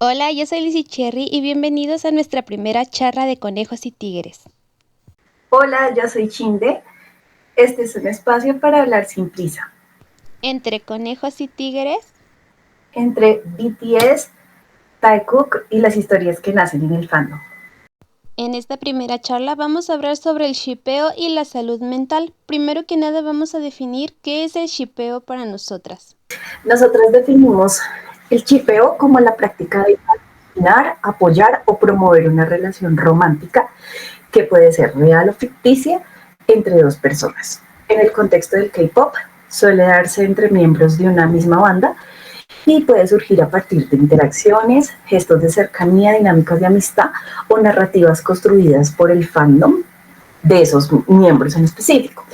Hola, yo soy Lizzie Cherry y bienvenidos a nuestra primera charla de conejos y tigres. Hola, yo soy Chinde. Este es un espacio para hablar sin prisa Entre conejos y tigres, entre BTS, Taekook y las historias que nacen en el fandom. en esta primera charla vamos a hablar sobre el shippeo y la salud mental. Primero que nada vamos a definir qué es el shippeo para nosotras. Nosotros definimos el chipeo como la práctica de imaginar, apoyar o promover una relación romántica que puede ser real o ficticia entre dos personas. En el contexto del K-pop suele darse entre miembros de una misma banda y puede surgir a partir de interacciones, gestos de cercanía, dinámicas de amistad o narrativas construidas por el fandom de esos miembros en específico.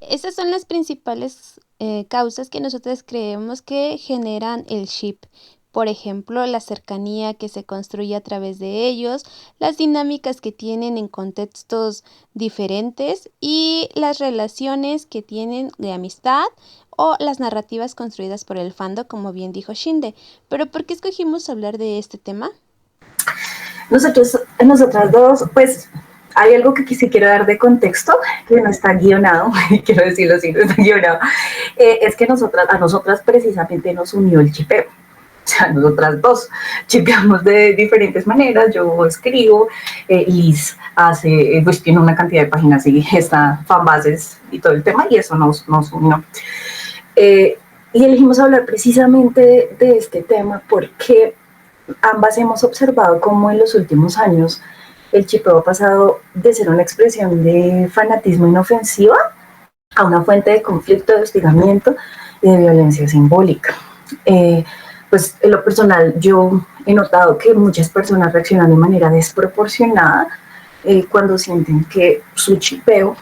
Estas son las principales causas que nosotros creemos que generan el ship. Por ejemplo, la cercanía que se construye a través de ellos, las dinámicas que tienen en contextos diferentes y las relaciones que tienen de amistad o las narrativas construidas por el fandom, como bien dijo Shinde. Pero ¿por qué escogimos hablar de este tema? Nosotras dos, pues hay algo que sí quiero dar de contexto, que no está guionado, quiero decirlo así, no está guionado, es que a nosotras precisamente nos unió el chipeo. O sea, nosotras dos chipeamos de diferentes maneras. Yo escribo, Liz hace, pues tiene una cantidad de páginas y está fanbases y todo el tema, y eso nos unió. Eh, y elegimos hablar precisamente de este tema porque ambas hemos observado cómo en los últimos años el chipeo ha pasado de ser una expresión de fanatismo inofensiva a una fuente de conflicto, de hostigamiento y de violencia simbólica. Pues en lo personal yo he notado que muchas personas reaccionan de manera desproporcionada cuando sienten que su chipeo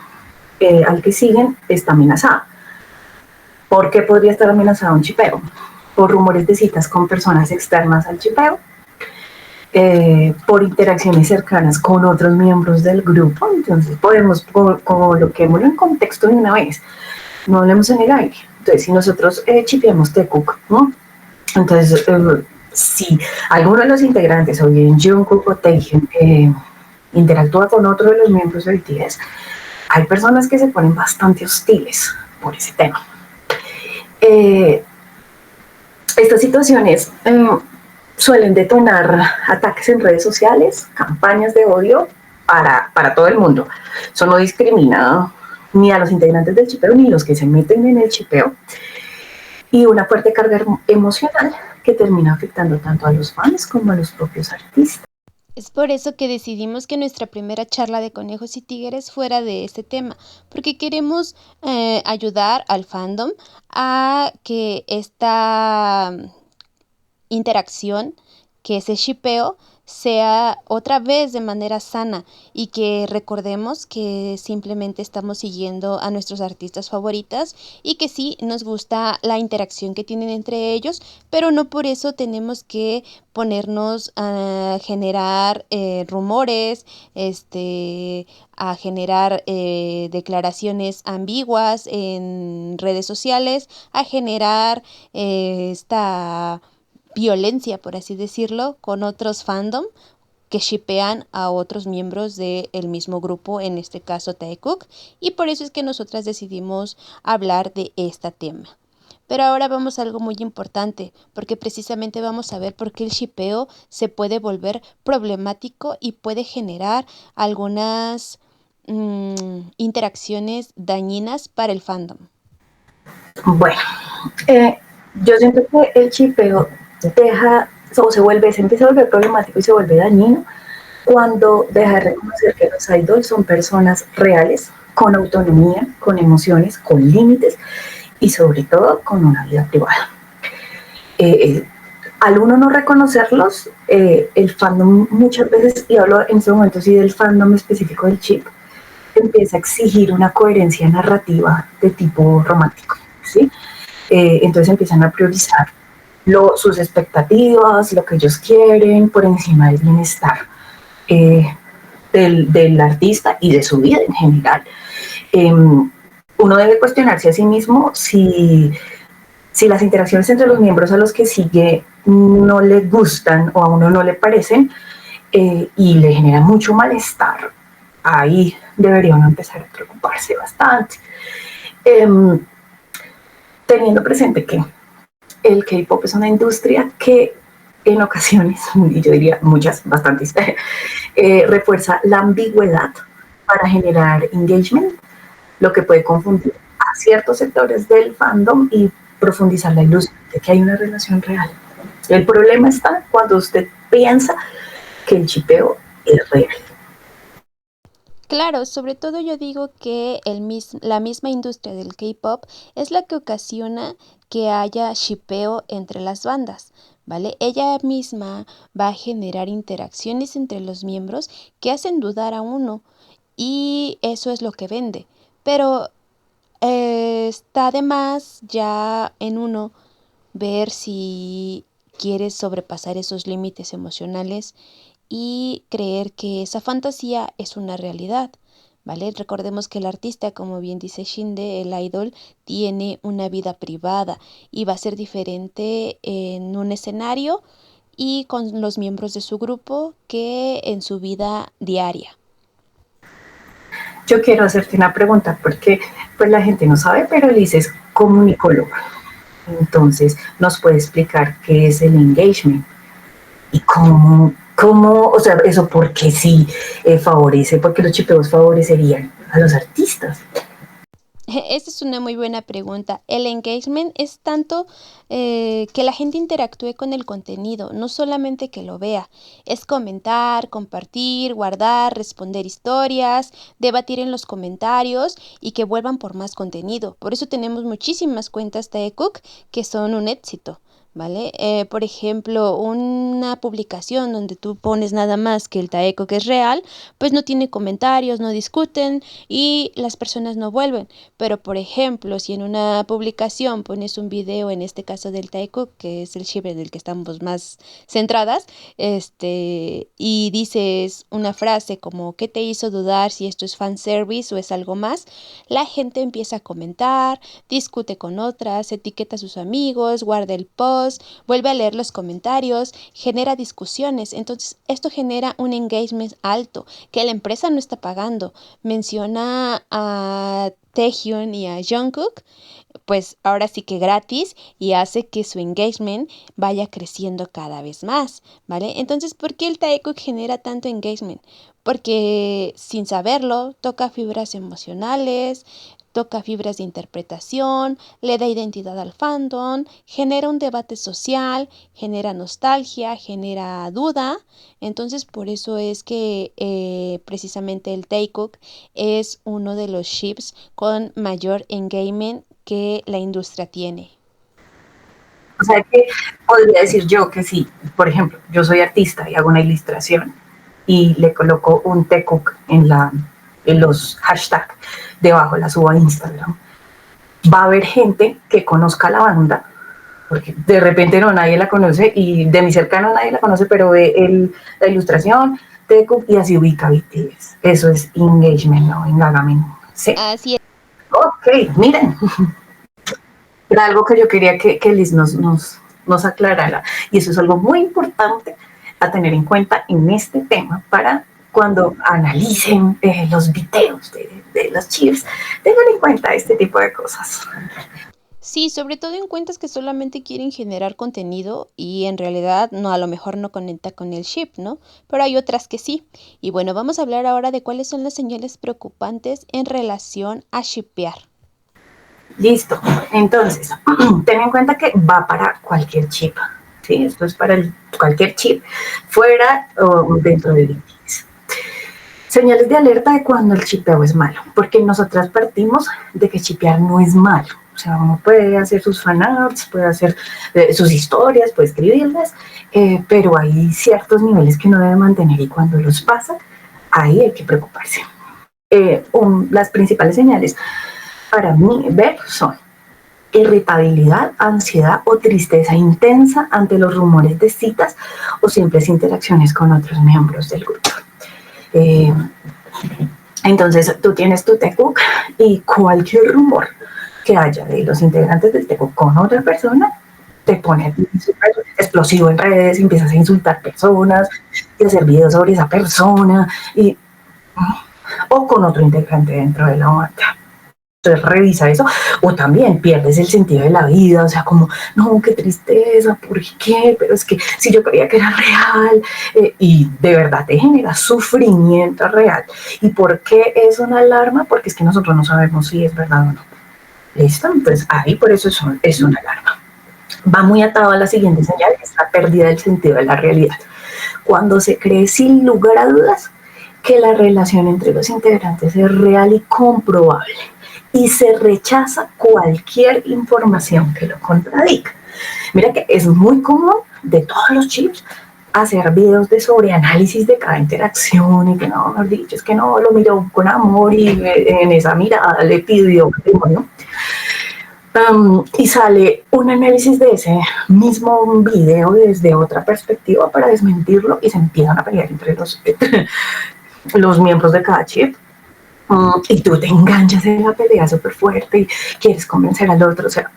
al que siguen está amenazado. ¿Por qué podría estar amenazado un chipeo? Por rumores de citas con personas externas al chipeo, por interacciones cercanas con otros miembros del grupo. Entonces podemos coloquémoslo en contexto de una vez, no hablemos en el aire. Entonces, si nosotros chipeamos Taekook, ¿no? Entonces, si alguno de los integrantes, o bien Jungkook o Taehyung, interactúa con otro de los miembros del BTS, hay personas que se ponen bastante hostiles por ese tema. Eh, Estas situaciones suelen detonar ataques en redes sociales, campañas de odio para todo el mundo. Eso no discrimina ni a los integrantes del chipeo ni los que se meten en el chipeo. Y una fuerte carga emocional que termina afectando tanto a los fans como a los propios artistas. Es por eso que decidimos que nuestra primera charla de conejos y tigres fuera de este tema, porque queremos ayudar al fandom a que esta interacción, que ese shipeo, sea otra vez de manera sana y que recordemos que simplemente estamos siguiendo a nuestros artistas favoritas y que sí nos gusta la interacción que tienen entre ellos, pero no por eso tenemos que ponernos a generar rumores, a generar declaraciones ambiguas en redes sociales, a generar esta violencia, por así decirlo, con otros fandom que shippean a otros miembros del mismo grupo, en este caso Taekook, y por eso es que nosotras decidimos hablar de este tema. Pero ahora vamos a algo muy importante, porque precisamente vamos a ver por qué el shippeo se puede volver problemático y puede generar algunas interacciones dañinas para el fandom. Bueno, yo siento que el chipeo deja o se empieza a volver problemático y se vuelve dañino cuando deja de reconocer que los idols son personas reales, con autonomía, con emociones, con límites y sobre todo con una vida privada. Al uno no reconocerlos, el fandom muchas veces, y hablo en este momento sí del fandom específico del chip, empieza a exigir una coherencia narrativa de tipo romántico, ¿sí? Entonces empiezan a priorizar sus expectativas, lo que ellos quieren, por encima del bienestar del artista y de su vida en general. Uno debe cuestionarse a sí mismo Si las interacciones entre los miembros a los que sigue no le gustan o a uno no le parecen y le genera mucho malestar, ahí debería uno empezar a preocuparse bastante. Teniendo presente que el K-pop es una industria que en ocasiones, y yo diría muchas, bastantes, refuerza la ambigüedad para generar engagement, lo que puede confundir a ciertos sectores del fandom y profundizar la ilusión de que hay una relación real. El problema está cuando usted piensa que el chipeo es real. Claro, sobre todo yo digo que la misma industria del K-pop es la que ocasiona que haya shipeo entre las bandas, ¿vale? Ella misma va a generar interacciones entre los miembros que hacen dudar a uno y eso es lo que vende. Pero está de más ya en uno ver si quieres sobrepasar esos límites emocionales y creer que esa fantasía es una realidad, ¿vale? Recordemos que el artista, como bien dice Shinde, el idol, tiene una vida privada y va a ser diferente en un escenario y con los miembros de su grupo que en su vida diaria. Yo quiero hacerte una pregunta porque pues la gente no sabe, pero Liz es comunicóloga. Entonces, ¿nos puede explicar qué es el engagement? Y o sea, eso porque sí favorece, porque los chipeos favorecerían a los artistas. Esa es una muy buena pregunta. El engagement es tanto que la gente interactúe con el contenido, no solamente que lo vea. Es comentar, compartir, guardar, responder historias, debatir en los comentarios y que vuelvan por más contenido. Por eso tenemos muchísimas cuentas Taekook que son un éxito. ¿Vale? Por ejemplo, una publicación donde tú pones nada más que el Taekook es real, pues no tiene comentarios, no discuten y las personas no vuelven. Pero, por ejemplo, si en una publicación pones un video, en este caso del Taekook, que es el ship en el que estamos más centradas, y dices una frase como ¿qué te hizo dudar si esto es fanservice o es algo más? La gente empieza a comentar, discute con otras, etiqueta a sus amigos, guarda el post, vuelve a leer los comentarios, genera discusiones. Entonces, esto genera un engagement alto que la empresa no está pagando. Menciona a Taehyun y a Jungkook, pues ahora sí que gratis y hace que su engagement vaya creciendo cada vez más, ¿vale? Entonces, ¿por qué el Taekook genera tanto engagement? Porque sin saberlo toca fibras emocionales, toca fibras de interpretación, le da identidad al fandom, genera un debate social, genera nostalgia, genera duda. Entonces, por eso es que precisamente el Taekook es uno de los ships con mayor engagement que la industria tiene. O sea que podría decir yo que si, por ejemplo, yo soy artista y hago una ilustración y le coloco un Taekook en los hashtags debajo, la subo a Instagram, va a haber gente que conozca la banda, porque de repente no, nadie la conoce y de mi cercano nadie la conoce, pero ve la ilustración, Taekook y así ubica BTS. Eso es engagement, no engagement. Sí. Así es. Ok, miren. Era algo que yo quería que Liz nos aclarara. Y eso es algo muy importante a tener en cuenta en este tema para cuando analicen los videos de los chips, tengan en cuenta este tipo de cosas. Sí, sobre todo en cuentas que solamente quieren generar contenido y en realidad no, a lo mejor no conecta con el ship, ¿no? Pero hay otras que sí. Y bueno, vamos a hablar ahora de cuáles son las señales preocupantes en relación a shipear. Listo. Entonces, ten en cuenta que va para cualquier chip. ¿Sí? Esto es para cualquier chip, fuera o dentro del BTS. Señales de alerta de cuando el chipeo es malo, porque nosotras partimos de que chipear no es malo. O sea, uno puede hacer sus fanarts, puede hacer sus historias, puede escribirlas, pero hay ciertos niveles que uno debe mantener y cuando los pasa, ahí hay que preocuparse. Las principales señales para mí ver son irritabilidad, ansiedad o tristeza intensa ante los rumores de citas o simples interacciones con otros miembros del grupo. Entonces tú tienes tu Taekook y cualquier rumor que haya de los integrantes del TECO con otra persona, te pone súper explosivo en redes, empiezas a insultar personas y hacer videos sobre esa persona, o con otro integrante dentro de la banda. Entonces revisa eso, o también pierdes el sentido de la vida, o sea, como, no, qué tristeza, ¿por qué? Pero es que si yo creía que era real, y de verdad te genera sufrimiento real. ¿Y por qué es una alarma? Porque es que nosotros no sabemos si es verdad o no. ¿Listo? Entonces ahí por eso es una alarma. Va muy atado a la siguiente señal, que es la pérdida del sentido de la realidad. Cuando se cree sin lugar a dudas que la relación entre los integrantes es real y comprobable, y se rechaza cualquier información que lo contradiga. Mira que es muy común de todos los chips hacer videos de sobreanálisis de cada interacción y que no, mejor dicho, es que no, lo miró con amor y en esa mirada le pidió matrimonio. Y sale un análisis de ese mismo video desde otra perspectiva para desmentirlo y se empiezan a pelear entre los miembros de cada chip. Y tú te enganchas en la pelea súper fuerte y quieres convencer al otro. O sea,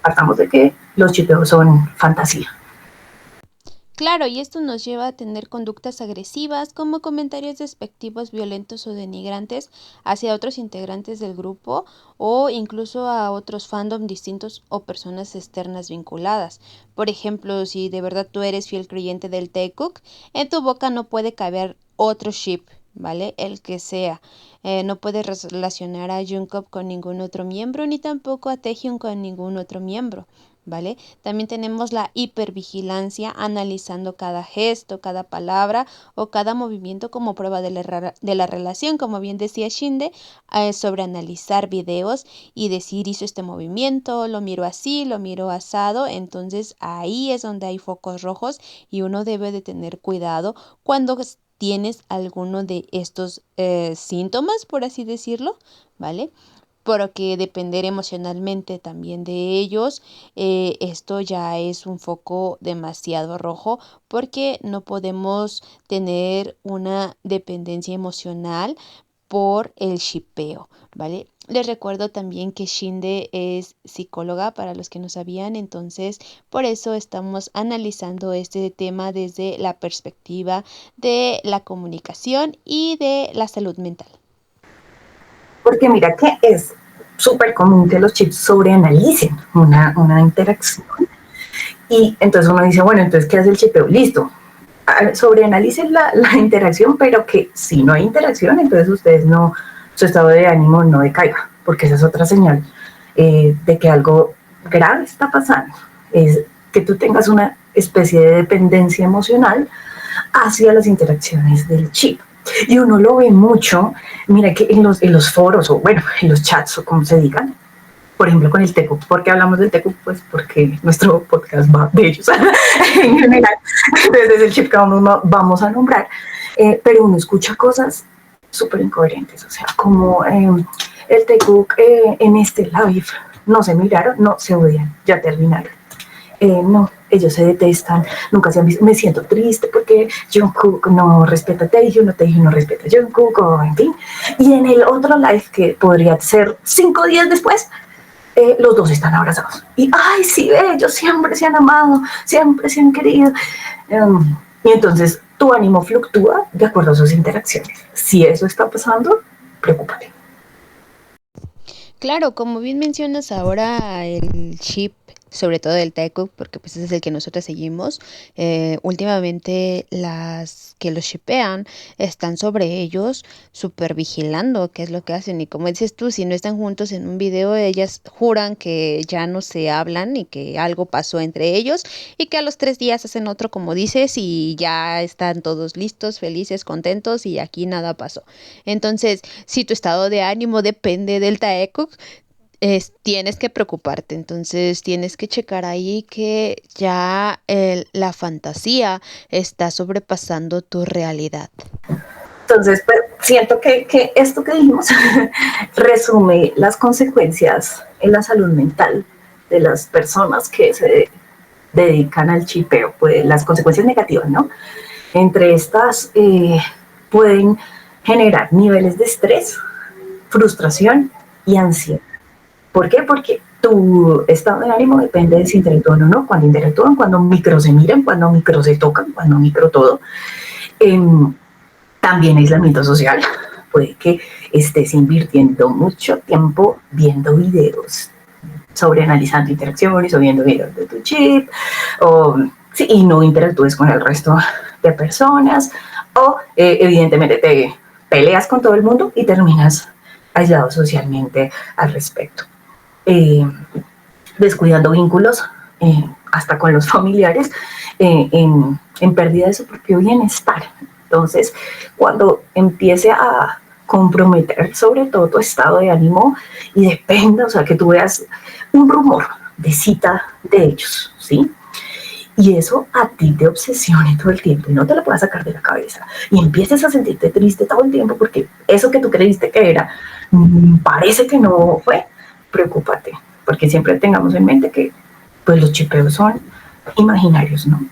partamos de que los chipeos son fantasía. Claro, y esto nos lleva a tener conductas agresivas como comentarios despectivos, violentos o denigrantes hacia otros integrantes del grupo o incluso a otros fandom distintos o personas externas vinculadas. Por ejemplo, si de verdad tú eres fiel creyente del Taekook, en tu boca no puede caber otro ship, ¿vale? El que sea. No puedes relacionar a Jungkook con ningún otro miembro ni tampoco a Taehyung con ningún otro miembro. ¿Vale? También tenemos la hipervigilancia, analizando cada gesto, cada palabra o cada movimiento como prueba de la relación, como bien decía Shinde, sobre analizar videos y decir hizo este movimiento, lo miro así, lo miro asado, entonces ahí es donde hay focos rojos y uno debe de tener cuidado cuando tienes alguno de estos síntomas, por así decirlo, ¿vale? Porque depender emocionalmente también de ellos, esto ya es un foco demasiado rojo porque no podemos tener una dependencia emocional por el shipeo, ¿vale? Les recuerdo también que Shinde es psicóloga para los que no sabían, entonces por eso estamos analizando este tema desde la perspectiva de la comunicación y de la salud mental. Porque mira que es súper común que los chips sobreanalicen una interacción. Y entonces uno dice, bueno, entonces, ¿qué hace el chipeo? Listo, sobreanalicen la interacción, pero que si no hay interacción, entonces ustedes no, su estado de ánimo no decaiga, porque esa es otra señal de que algo grave está pasando. Es que tú tengas una especie de dependencia emocional hacia las interacciones del chip. Y uno lo ve mucho, mira que en los foros, o bueno, en los chats, o como se digan, por ejemplo, con el TECU. ¿Por qué hablamos del TECU? Pues porque nuestro podcast va de ellos en general. Entonces es el chip que vamos a nombrar. Pero uno escucha cosas súper incoherentes, o sea, como el TECU en este live no se miraron, no se odian, ya terminaron. No, ellos se detestan, nunca se han visto, me siento triste porque Jungkook no respeta a Taehyung, Taehyung no respeta a Jungkook, o en fin. Y en el otro live, que podría ser 5 días después, los dos están abrazados. Y, ay, sí, ellos siempre se han amado, siempre se han querido. Y entonces tu ánimo fluctúa de acuerdo a sus interacciones. Si eso está pasando, preocúpate. Claro, como bien mencionas ahora el chip, sobre todo el Taekook, porque pues ese es el que nosotros seguimos, últimamente las que los shipean están sobre ellos super vigilando qué es lo que hacen y como dices tú, si no están juntos en un video, ellas juran que ya no se hablan y que algo pasó entre ellos y que a los 3 días hacen otro como dices y ya están todos listos, felices, contentos y aquí nada pasó. Entonces, si tu estado de ánimo depende del Taekook, tienes que preocuparte, entonces tienes que checar ahí que ya la fantasía está sobrepasando tu realidad. Entonces, pues, siento que esto que dijimos resume las consecuencias en la salud mental de las personas que se dedican al chipeo, pues las consecuencias negativas, ¿no? Entre estas pueden generar niveles de estrés, frustración y ansiedad. ¿Por qué? Porque tu estado de ánimo depende de si interactúan o no, cuando interactúan, cuando micro se miran, cuando micro se tocan, cuando micro todo. Eh, También aislamiento social. Puede que estés invirtiendo mucho tiempo viendo videos sobre analizando interacciones o viendo videos de tu chip, o, sí, y no interactúes con el resto de personas, o evidentemente te peleas con todo el mundo y terminas aislado socialmente al respecto. Eh, Descuidando vínculos, hasta con los familiares, en pérdida de su propio bienestar. Entonces, cuando empiece a comprometer sobre todo tu estado de ánimo y dependa, o sea, que tú veas un rumor de cita de ellos, ¿sí? Y eso a ti te obsesione todo el tiempo y no te lo puedas sacar de la cabeza y empieces a sentirte triste todo el tiempo porque eso que tú creíste que era parece que no fue. Preocúpate, porque siempre tengamos en mente que pues los chipeos son imaginarios, ¿no?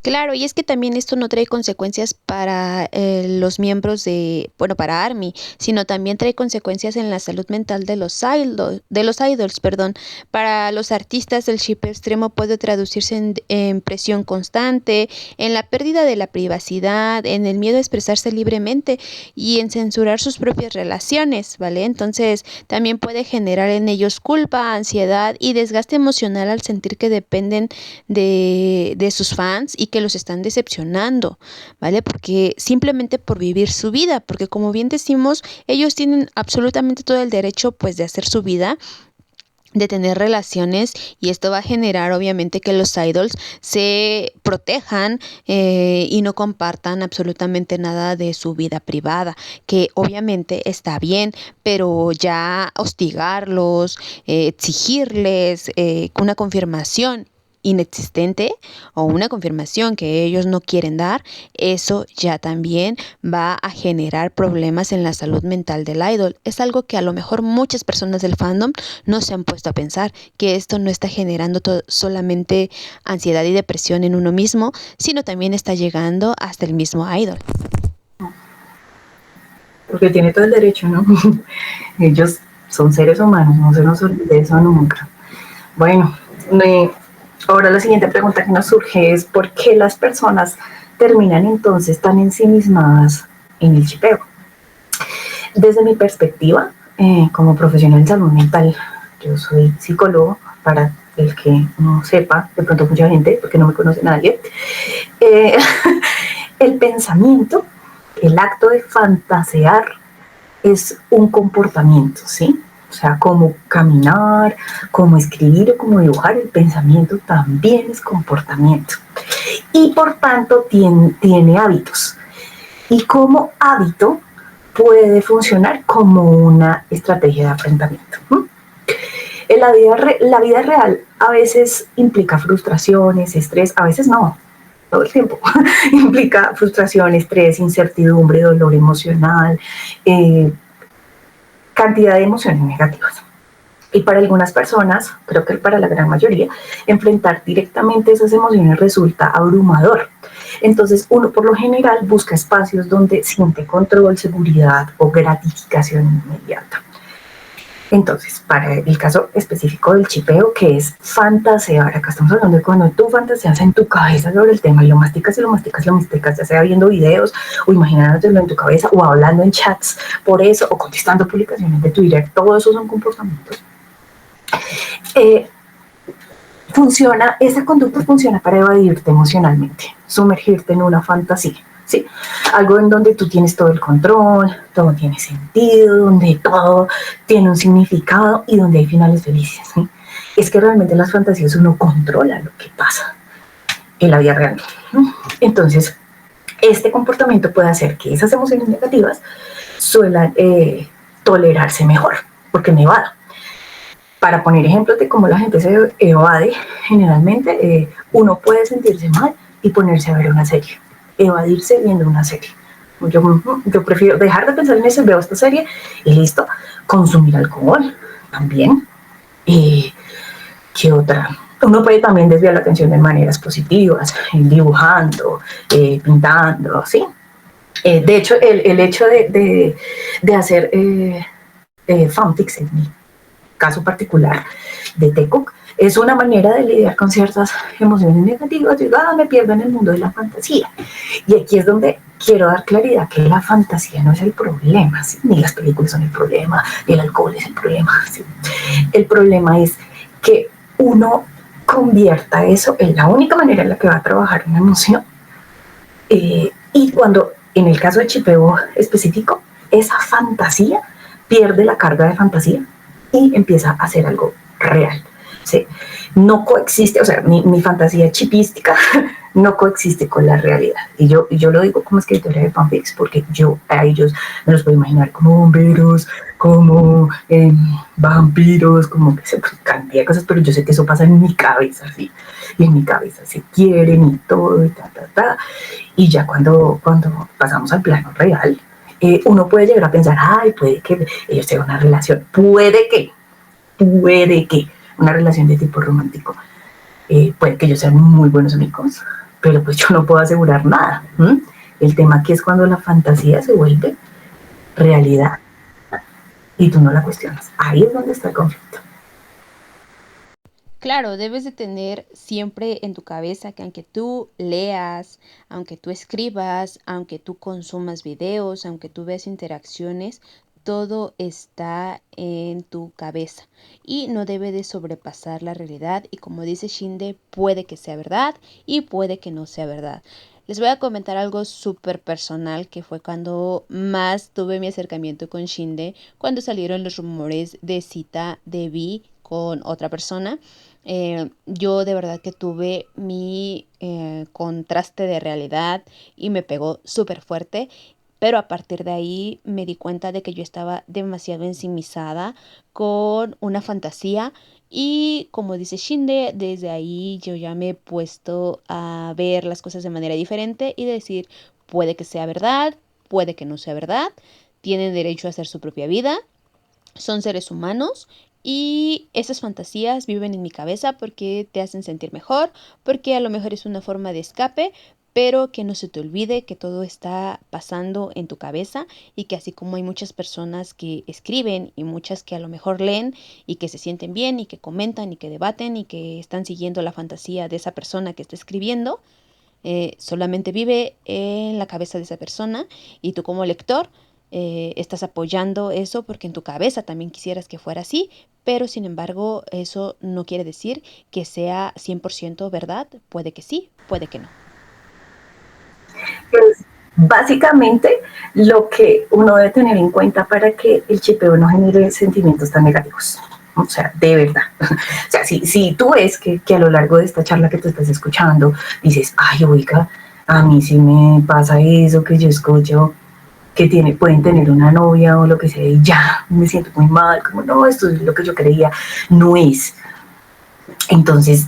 Claro, y es que también esto no trae consecuencias para los miembros de, bueno, para ARMY, sino también trae consecuencias en la salud mental de los idols, perdón. Para los artistas, el shipeo extremo puede traducirse en presión constante, en la pérdida de la privacidad, en el miedo a expresarse libremente y en censurar sus propias relaciones, ¿vale? Entonces, también puede generar en ellos culpa, ansiedad y desgaste emocional al sentir que dependen de sus fans y que los están decepcionando, ¿vale? Porque simplemente por vivir su vida, porque como bien decimos, ellos tienen absolutamente todo el derecho pues de hacer su vida, de tener relaciones, y esto va a generar obviamente que los idols se protejan y no compartan absolutamente nada de su vida privada, que obviamente está bien, pero ya hostigarlos, exigirles una confirmación inexistente o una confirmación que ellos no quieren dar, eso ya también va a generar problemas en la salud mental del idol. Es algo que a lo mejor muchas personas del fandom no se han puesto a pensar, que esto no está generando solamente ansiedad y depresión en uno mismo, sino también está llegando hasta el mismo idol. Porque tiene todo el derecho, ¿no? Ellos son seres humanos, no se nos olvide eso nunca. Bueno, ahora la siguiente pregunta que nos surge es ¿por qué las personas terminan entonces tan ensimismadas en el chipeo? Desde mi perspectiva, como profesional de salud mental, yo soy psicólogo, para el que no sepa, de pronto mucha gente, porque no me conoce nadie, eh, el pensamiento, el acto de fantasear es un comportamiento, ¿sí? O sea, como caminar, como escribir o como dibujar, el pensamiento también es comportamiento. Y por tanto tiene hábitos. Y como hábito puede funcionar como una estrategia de afrontamiento. En la vida real a veces implica frustraciones, estrés, a veces no, todo el tiempo. Implica frustración, estrés, incertidumbre, dolor emocional, cantidad de emociones negativas. Y para algunas personas, creo que para la gran mayoría, enfrentar directamente esas emociones resulta abrumador. Entonces, uno por lo general busca espacios donde siente control, seguridad o gratificación inmediata. Entonces, para el caso específico del chipeo, que es fantasear, acá estamos hablando de cuando tú fantaseas en tu cabeza sobre el tema y lo masticas y lo masticas y lo masticas, ya sea viendo videos o imaginándotelo en tu cabeza o hablando en chats por eso o contestando publicaciones de Twitter, todo eso son comportamientos. Esa conducta funciona para evadirte emocionalmente, sumergirte en una fantasía. ¿Sí? Algo en donde tú tienes todo el control, todo tiene sentido, donde todo tiene un significado y donde hay finales felices. ¿Sí? Es que realmente en las fantasías uno controla lo que pasa en la vida real. Entonces, este comportamiento puede hacer que esas emociones negativas suelan tolerarse mejor, porque me evado. Para poner ejemplos de cómo la gente se evade, generalmente uno puede sentirse mal y ponerse a ver una serie, evadirse viendo una serie. Yo prefiero dejar de pensar en eso, veo esta serie y listo. Consumir alcohol también. ¿Qué otra? Uno puede también desviar la atención de maneras positivas, dibujando, pintando, ¿sí? De hecho, el hecho de hacer fanfics caso particular de Tecoc, es una manera de lidiar con ciertas emociones negativas. Digo, me pierdo en el mundo de la fantasía. Y aquí es donde quiero dar claridad que la fantasía no es el problema, ¿sí? Ni las películas son el problema, ni el alcohol es el problema. ¿Sí? El problema es que uno convierta eso en la única manera en la que va a trabajar una emoción. Y cuando, en el caso de chipeo específico, esa fantasía pierde la carga de fantasía y empieza a ser algo real. ¿Sí? No coexiste, o sea, mi fantasía chipística no coexiste con la realidad. Y yo lo digo como escritora de fanfics porque yo a ellos me los puedo imaginar como bomberos, como vampiros, como que se cantidad de cosas, pero yo sé que eso pasa en mi cabeza, ¿sí? Y en mi cabeza se quieren y todo, y ta, ta, ta. Y ya cuando pasamos al plano real, uno puede llegar a pensar, ay, puede que ellos tengan una relación, puede que una relación de tipo romántico, puede que ellos sean muy buenos amigos, pero pues yo no puedo asegurar nada. ¿M? El tema aquí es cuando la fantasía se vuelve realidad y tú no la cuestionas. Ahí es donde está el conflicto. Claro, debes de tener siempre en tu cabeza que aunque tú leas, aunque tú escribas, aunque tú consumas videos, aunque tú veas interacciones, todo está en tu cabeza y no debe de sobrepasar la realidad y como dice Shinde, puede que sea verdad y puede que no sea verdad. Les voy a comentar algo súper personal que fue cuando más tuve mi acercamiento con Shinde, cuando salieron los rumores de cita de Vi con otra persona. Yo de verdad que tuve mi contraste de realidad y me pegó súper fuerte. Pero a partir de ahí me di cuenta de que yo estaba demasiado ensimisada con una fantasía y como dice Shinde, desde ahí yo ya me he puesto a ver las cosas de manera diferente y decir, puede que sea verdad, puede que no sea verdad, tienen derecho a hacer su propia vida, son seres humanos y esas fantasías viven en mi cabeza porque te hacen sentir mejor, porque a lo mejor es una forma de escape, pero que no se te olvide que todo está pasando en tu cabeza y que así como hay muchas personas que escriben y muchas que a lo mejor leen y que se sienten bien y que comentan y que debaten y que están siguiendo la fantasía de esa persona que está escribiendo, solamente vive en la cabeza de esa persona y tú como lector estás apoyando eso porque en tu cabeza también quisieras que fuera así, pero sin embargo eso no quiere decir que sea 100% verdad, puede que sí, puede que no. Es básicamente lo que uno debe tener en cuenta para que el chipeo no genere sentimientos tan negativos. O sea, de verdad. O sea, si tú ves que a lo largo de esta charla que tú estás escuchando, dices, ay, oiga, a mí sí me pasa eso, que yo escucho que pueden tener una novia o lo que sea, y ya me siento muy mal, como no, esto es lo que yo creía, no es. Entonces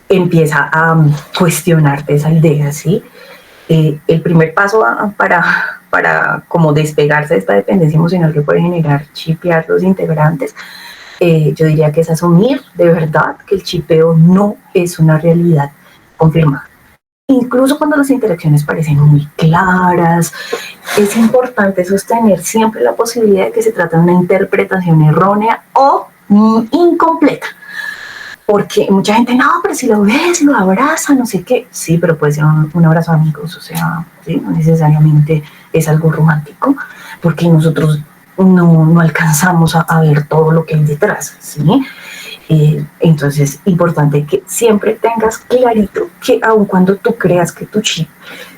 empieza a cuestionarte esa idea, ¿sí? El primer paso para como despegarse de esta dependencia emocional que puede generar chipear los integrantes, yo diría que es asumir de verdad que el chipeo no es una realidad confirmada. Incluso cuando las interacciones parecen muy claras, es importante sostener siempre la posibilidad de que se trata de una interpretación errónea o incompleta. Porque mucha gente, no, pero si lo ves, lo abraza, no sé qué. Sí, pero puede ser un abrazo de amigos, o sea, ¿sí? No necesariamente es algo romántico, porque nosotros no alcanzamos a ver todo lo que hay detrás, ¿sí? Entonces, importante que siempre tengas clarito que aun cuando tú creas que tu chip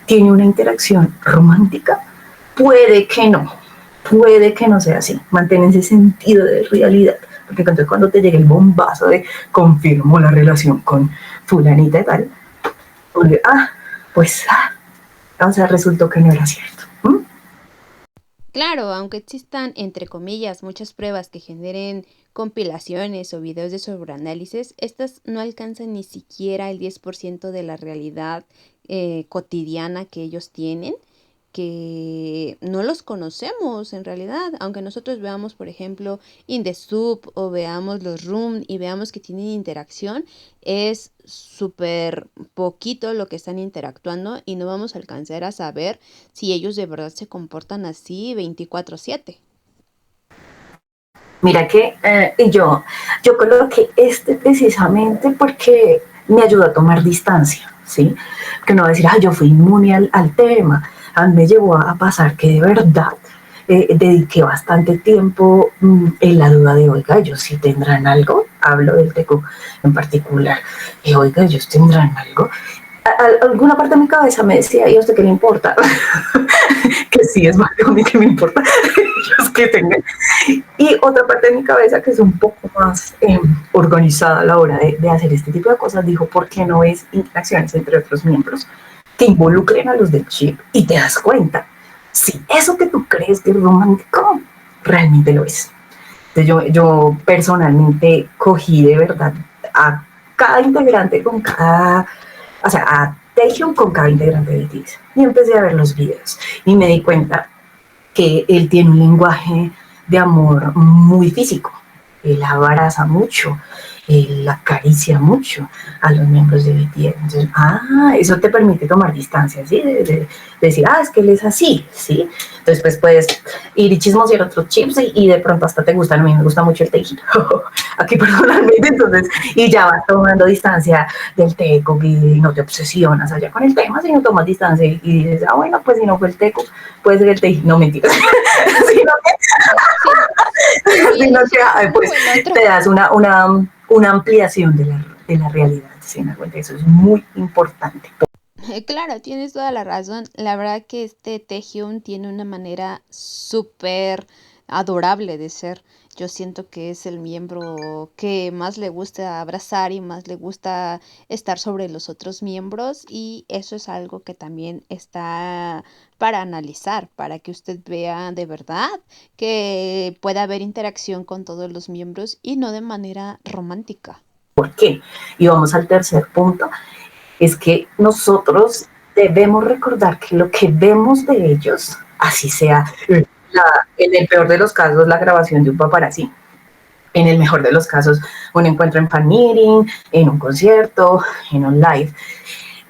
tiene una interacción romántica, puede que no sea así. Mantén ese sentido de realidad, porque entonces cuando te llegue el bombazo de confirmo la relación con fulanita y tal, pues, pues, o sea, resultó que no era cierto. ¿Mm? Claro, aunque existan, entre comillas, muchas pruebas que generen compilaciones o videos de sobreanálisis, estas no alcanzan ni siquiera el 10% de la realidad cotidiana que ellos tienen, que no los conocemos en realidad. Aunque nosotros veamos, por ejemplo, In the Soup o veamos los Room y veamos que tienen interacción, es súper poquito lo que están interactuando y no vamos a alcanzar a saber si ellos de verdad se comportan así 24/7. Mira que yo coloqué este precisamente porque me ayudó a tomar distancia, ¿sí? Que no decir, yo fui inmune al tema. A mí me llevó a pasar que de verdad dediqué bastante tiempo en la duda de, oiga, ellos sí tendrán algo, hablo del teco en particular, y oiga, ellos tendrán algo. Alguna parte de mi cabeza me decía, ¿y a usted qué le importa? Que sí, es válido, a mí que me importa, ellos que tengan. Y otra parte de mi cabeza, que es un poco más organizada a la hora de hacer este tipo de cosas, dijo, ¿por qué no es interacciones entre otros miembros que involucren a los del chip? Y te das cuenta, si eso que tú crees que es romántico, realmente lo es. Entonces yo personalmente cogí de verdad a cada integrante con cada, o sea, a Taehyung con cada integrante de BTS. Y empecé a ver los videos y me di cuenta que él tiene un lenguaje de amor muy físico. Él abraza mucho, él acaricia mucho a los miembros de BTS. Entonces, eso te permite tomar distancia, ¿sí? De decir, es que él es así, ¿sí? Entonces, pues puedes ir y chismosear otros chips y de pronto hasta te gustan. A mí me gusta mucho el Taehyung, aquí personalmente, entonces, y ya vas tomando distancia del teco y no te obsesionas allá con el tema, sino tomas distancia y dices, bueno, pues si no fue el teco, puede ser el Taehyung, no mentiras, sino Sí, sino elegir que uno pues o el otro. te das una ampliación de la realidad, ¿sí? Eso es muy importante. Claro, tienes toda la razón. La verdad que este Taehyung tiene una manera súper adorable de ser. Yo siento que es el miembro que más le gusta abrazar y más le gusta estar sobre los otros miembros y eso es algo que también está para analizar, para que usted vea de verdad que pueda haber interacción con todos los miembros y no de manera romántica. ¿Por qué? Y vamos al tercer punto, es que nosotros debemos recordar que lo que vemos de ellos, así sea en el peor de los casos la grabación de un paparazzi, en el mejor de los casos un encuentro en fan meeting, en un concierto, en un live.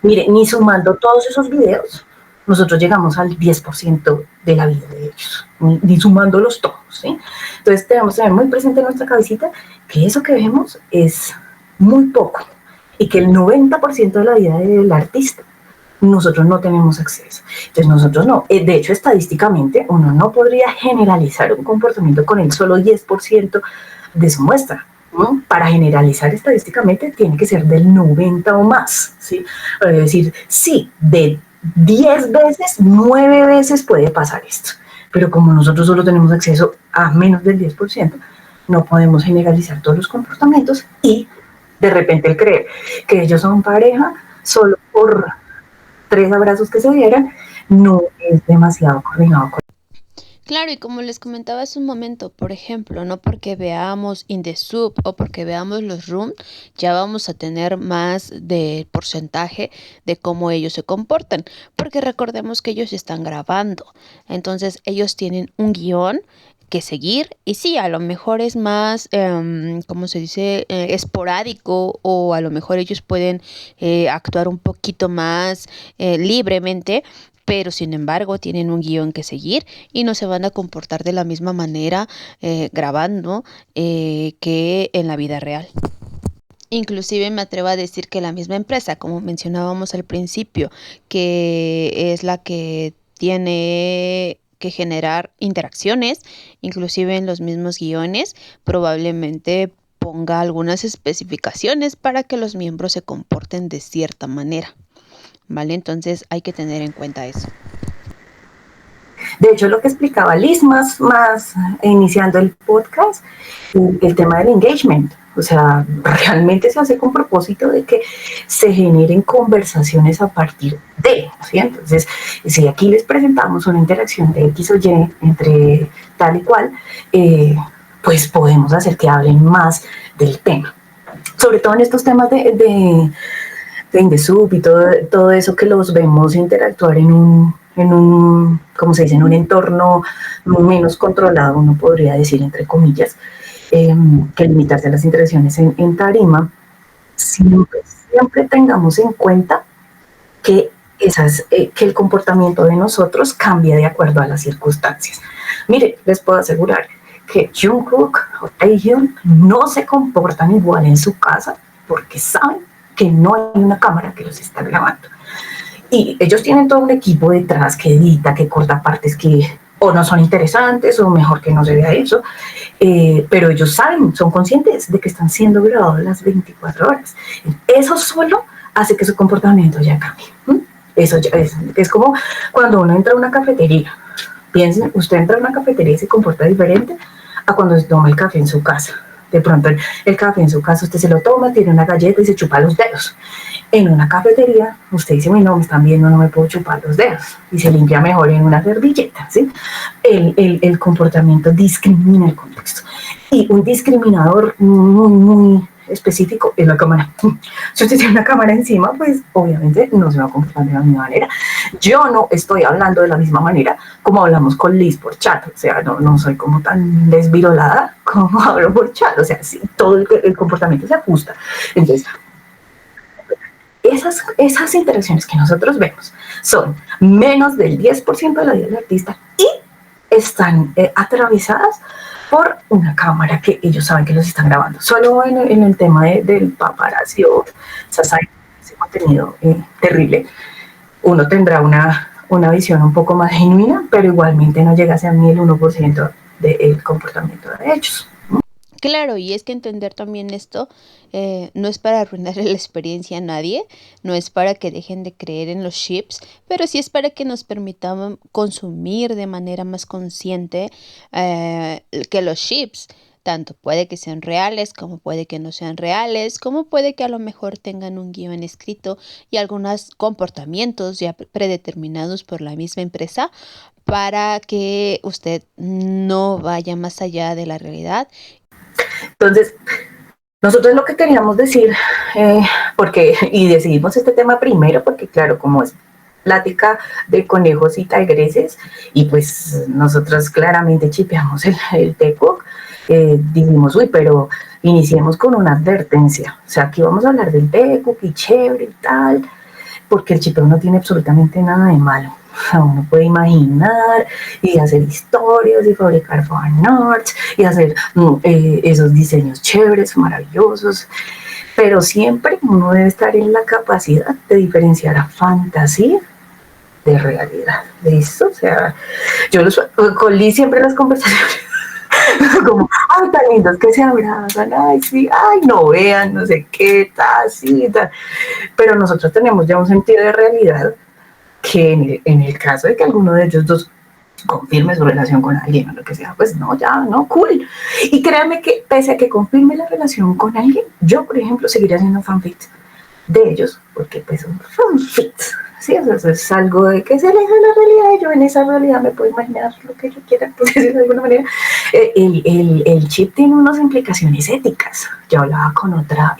Mire, ni sumando todos esos videos, nosotros llegamos al 10% de la vida de ellos, ni sumándolos todos, ¿sí? Entonces debemos tener muy presente en nuestra cabecita que eso que vemos es muy poco y que el 90% de la vida del artista nosotros no tenemos acceso. Entonces nosotros no, de hecho estadísticamente uno no podría generalizar un comportamiento con el solo 10% de su muestra. ¿No? Para generalizar estadísticamente tiene que ser del 90 o más, ¿sí? Es decir, sí, de 10 veces, 9 veces puede pasar esto, pero como nosotros solo tenemos acceso a menos del 10%, no podemos generalizar todos los comportamientos y de repente el creer que ellos son pareja solo por 3 abrazos que se dieran no es demasiado coordinado. Claro, y como les comentaba hace un momento, por ejemplo, no porque veamos In the Sub o porque veamos los Room, ya vamos a tener más de porcentaje de cómo ellos se comportan, porque recordemos que ellos están grabando, entonces ellos tienen un guión que seguir y sí, a lo mejor es más, ¿cómo se dice?, esporádico o a lo mejor ellos pueden actuar un poquito más libremente, pero sin embargo tienen un guión que seguir y no se van a comportar de la misma manera grabando que en la vida real. Inclusive me atrevo a decir que la misma empresa, como mencionábamos al principio, que es la que tiene que generar interacciones, inclusive en los mismos guiones, probablemente ponga algunas especificaciones para que los miembros se comporten de cierta manera, ¿vale? Entonces hay que tener en cuenta eso. De hecho, lo que explicaba Liz más iniciando el podcast, el tema del engagement. O sea, realmente se hace con propósito de que se generen conversaciones a partir de, ¿sí? Entonces, si aquí les presentamos una interacción de X o Y entre tal y cual, pues podemos hacer que hablen más del tema. Sobre todo en estos temas de Indesub y todo eso que los vemos interactuar ¿cómo se dice?, en un entorno menos controlado, uno podría decir, entre comillas, que limitarse a las interacciones en tarima, siempre tengamos en cuenta que, que el comportamiento de nosotros cambia de acuerdo a las circunstancias. Mire, les puedo asegurar que Jungkook o Taehyung no se comportan igual en su casa porque saben que no hay una cámara que los está grabando. Y ellos tienen todo un equipo detrás que edita, que corta partes que o no son interesantes o mejor que no se vea eso, pero ellos saben, son conscientes de que están siendo grabados las 24 horas. Eso solo hace que su comportamiento ya cambie. Eso ya es como cuando uno entra a una cafetería. Piensen, usted entra a una cafetería y se comporta diferente a cuando se toma el café en su casa. De pronto el café en su casa usted se lo toma, tiene una galleta y se chupa los dedos. En una cafetería usted dice, no, me están viendo, no me puedo chupar los dedos. Y se limpia mejor en una servilleta, ¿sí? El comportamiento discrimina el contexto. Y un discriminador muy específico es la cámara. Si usted tiene una cámara encima, pues obviamente no se va a comportar de la misma manera. Yo no estoy hablando de la misma manera como hablamos con Liz por chat, o sea, no soy como tan desvirolada como hablo por chat, o sea, sí, todo el comportamiento se ajusta. Entonces, esas interacciones que nosotros vemos son menos del 10% de la vida del artista y están atravesadas por una cámara que ellos saben que los están grabando. Solo en el tema del paparazzi o ese contenido terrible, uno tendrá una visión un poco más genuina, pero igualmente no llega a ser ni el 1% del comportamiento de ellos. Claro, y es que entender también esto no es para arruinarle la experiencia a nadie, no es para que dejen de creer en los chips, pero sí es para que nos permitamos consumir de manera más consciente que los chips. Tanto puede que sean reales, como puede que no sean reales, como puede que a lo mejor tengan un guión escrito y algunos comportamientos ya predeterminados por la misma empresa para que usted no vaya más allá de la realidad. Entonces, nosotros lo que queríamos decir, y decidimos este tema primero, porque claro, como es plática de conejos y tigreses, y pues nosotros claramente chipeamos el TECOC, dijimos, pero iniciemos con una advertencia, o sea, aquí vamos a hablar del TECOC y chévere y tal, porque el chipeo no tiene absolutamente nada de malo. Uno puede imaginar y hacer historias y fabricar fanarts y hacer esos diseños chéveres, maravillosos, pero siempre uno debe estar en la capacidad de diferenciar a fantasía de realidad. ¿Listo? O sea, con Liz siempre las conversaciones como, ay, tan lindos que se abrazan, ay, sí, ay, no vean, no sé qué, tal, sí, tal. Pero nosotros tenemos ya un sentido de realidad que en el caso de que alguno de ellos dos confirme su relación con alguien o lo que sea, pues no, ya, no, cool. Y créanme que pese a que confirme la relación con alguien, yo, por ejemplo, seguiré haciendo fanfics de ellos, porque pues son fanfics. Sí, eso es algo de que se aleja de la realidad. Yo en esa realidad me puedo imaginar lo que yo quiera, por decirlo de alguna manera. El chip tiene unas implicaciones éticas. Yo hablaba con otra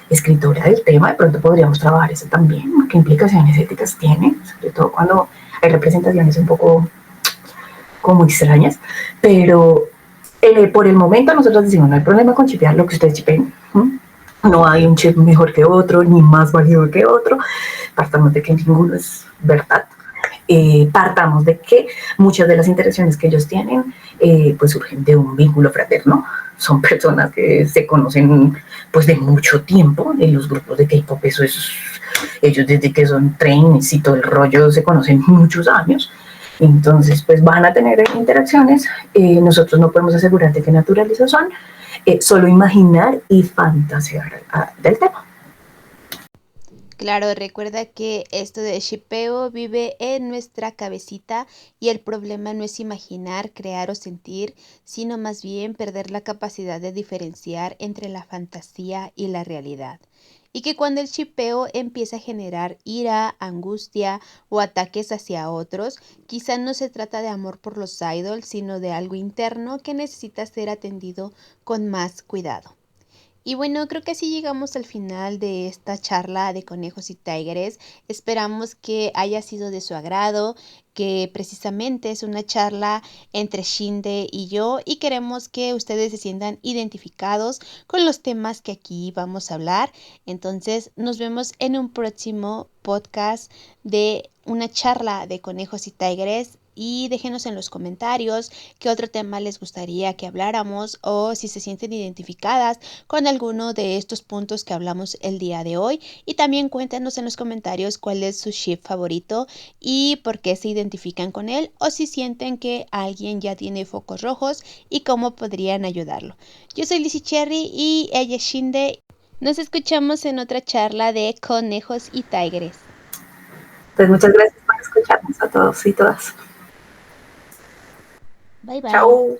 escritora del tema, de pronto podríamos trabajar eso también, qué implicaciones éticas tiene, sobre todo cuando hay representaciones un poco como extrañas, pero por el momento nosotros decimos, no hay problema con chipear lo que ustedes chipen, no hay un chip mejor que otro, ni más válido que otro, partamos de que ninguno es verdad, partamos de que muchas de las interacciones que ellos tienen pues surgen de un vínculo fraterno, son personas que se conocen pues de mucho tiempo, en los grupos de K-pop eso es, ellos desde que son trainers y todo el rollo se conocen muchos años, entonces pues van a tener interacciones, nosotros no podemos asegurar de qué naturaleza son, solo imaginar y fantasear del tema. Claro, recuerda que esto de shipeo vive en nuestra cabecita y el problema no es imaginar, crear o sentir, sino más bien perder la capacidad de diferenciar entre la fantasía y la realidad. Y que cuando el shipeo empieza a generar ira, angustia o ataques hacia otros, quizá no se trata de amor por los idols, sino de algo interno que necesita ser atendido con más cuidado. Y bueno, creo que así llegamos al final de esta charla de conejos y tigres. Esperamos que haya sido de su agrado, que precisamente es una charla entre Shinde y yo y queremos que ustedes se sientan identificados con los temas que aquí vamos a hablar. Entonces, nos vemos en un próximo podcast de una charla de conejos y tigres. y déjenos en los comentarios qué otro tema les gustaría que habláramos o si se sienten identificadas con alguno de estos puntos que hablamos el día de hoy. Y también cuéntenos en los comentarios cuál es su ship favorito y por qué se identifican con él o si sienten que alguien ya tiene focos rojos y cómo podrían ayudarlo. Yo soy Lizzie Cherry y ella es Shinde. Nos escuchamos en otra charla de conejos y tigres. Pues muchas gracias por escucharnos a todos y todas. Bye bye. Chao.